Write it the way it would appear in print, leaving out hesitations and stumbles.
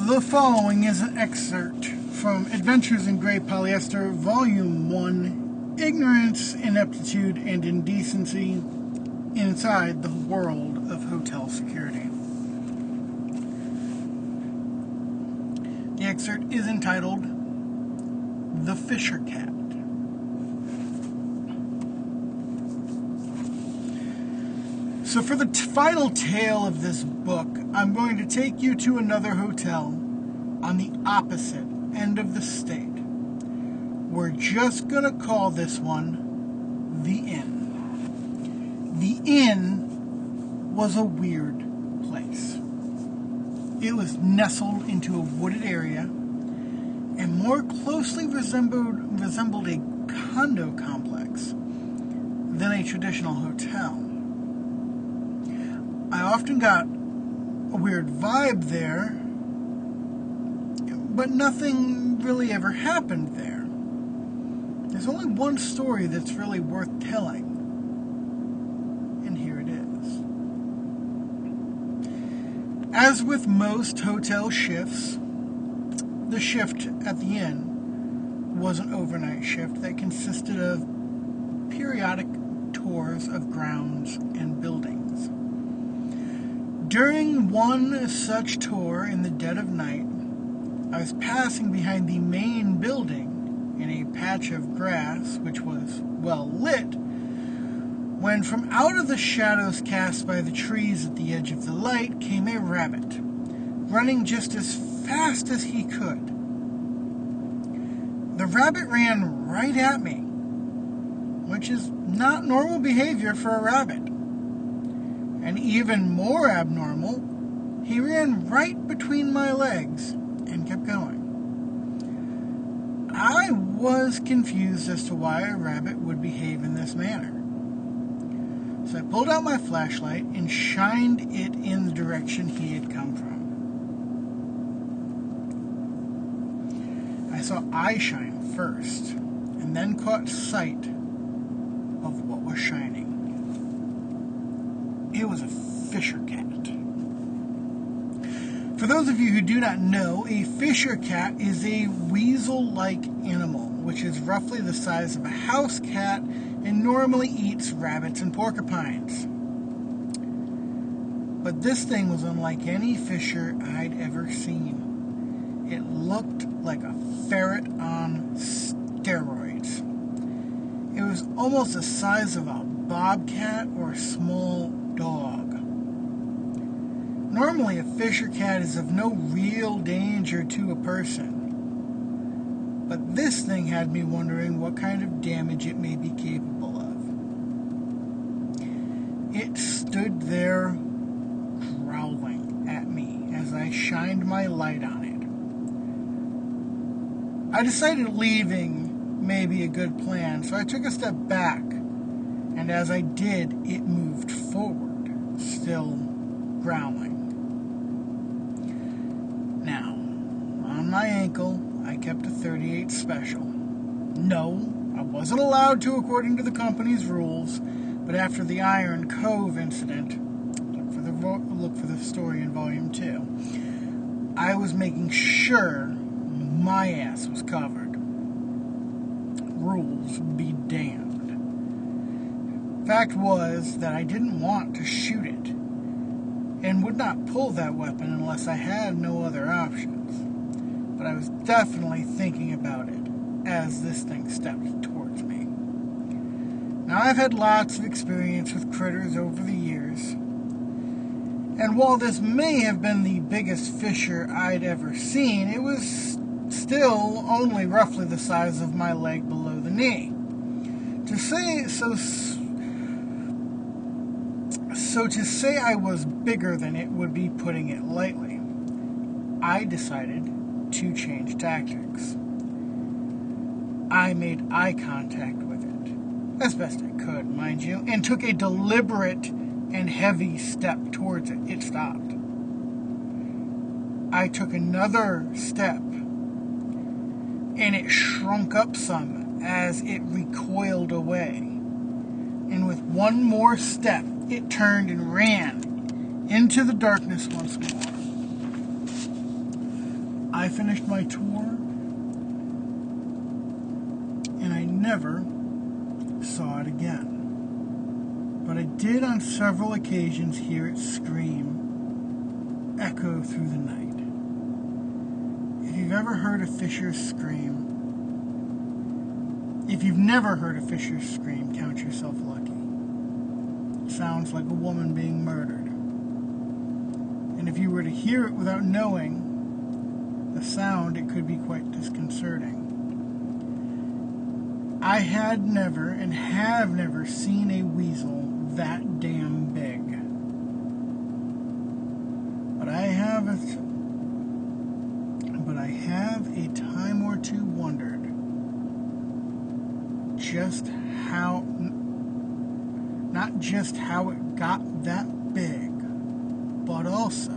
The following is an excerpt from Adventures in Grey Polyester, Volume 1, Ignorance, Ineptitude, and Indecency Inside the World of Hotel Security. The excerpt is entitled, The Fisher Cat. So for the final tale of this book, I'm going to take you to another hotel on the opposite end of the state. We're just going to call this one The Inn. The Inn was a weird place. It was nestled into a wooded area and more closely resembled a condo complex than a traditional hotel. I often got a weird vibe there, but nothing really ever happened there. There's only one story that's really worth telling, and here it is. As with most hotel shifts, the shift at the inn was an overnight shift that consisted of periodic tours of grounds and buildings. During one such tour in the dead of night, I was passing behind the main building in a patch of grass which was well lit, when from out of the shadows cast by the trees at the edge of the light came a rabbit, running just as fast as he could. The rabbit ran right at me, which is not normal behavior for a rabbit. And even more abnormal, he ran right between my legs and kept going. I was confused as to why a rabbit would behave in this manner. So I pulled out my flashlight and shined it in the direction he had come from. I saw eye shine first, and then caught sight of what was shining. It was a fisher cat. For those of you who do not know, a fisher cat is a weasel-like animal, which is roughly the size of a house cat and normally eats rabbits and porcupines. But this thing was unlike any fisher I'd ever seen. It looked like a ferret on steroids. It was almost the size of a bobcat or a small dog. Normally, a fisher cat is of no real danger to a person, but this thing had me wondering what kind of damage it may be capable of. It stood there growling at me as I shined my light on it. I decided leaving may be a good plan, so I took a step back, and as I did, it moved forward, still growling. Now, on my ankle, I kept a .38 special. No, I wasn't allowed to according to the company's rules, but after the Iron Cove incident, look for the story in Volume 2, I was making sure my ass was covered. Rules be damned. Fact was that I didn't want to shoot it, and would not pull that weapon unless I had no other options. But I was definitely thinking about it as this thing stepped towards me. Now, I've had lots of experience with critters over the years, and while this may have been the biggest fisher I'd ever seen, it was still only roughly the size of my leg below the knee. To say I was bigger than it would be putting it lightly. I decided to change tactics. I made eye contact with it, as best I could, mind you, and took a deliberate and heavy step towards it. It stopped. I took another step, and it shrunk up some as it recoiled away. And with one more step, it turned and ran into the darkness once more. I finished my tour, and I never saw it again. But I did on several occasions hear it scream, echo through the night. If you've ever heard a fisher scream, if you've never heard a fisher scream, count yourself lucky. It sounds like a woman being murdered. And if you were to hear it without knowing the sound, it could be quite disconcerting. I had never and have never seen a weasel that damn big. But I have a time or two wondered just how, not just how it got that big, but also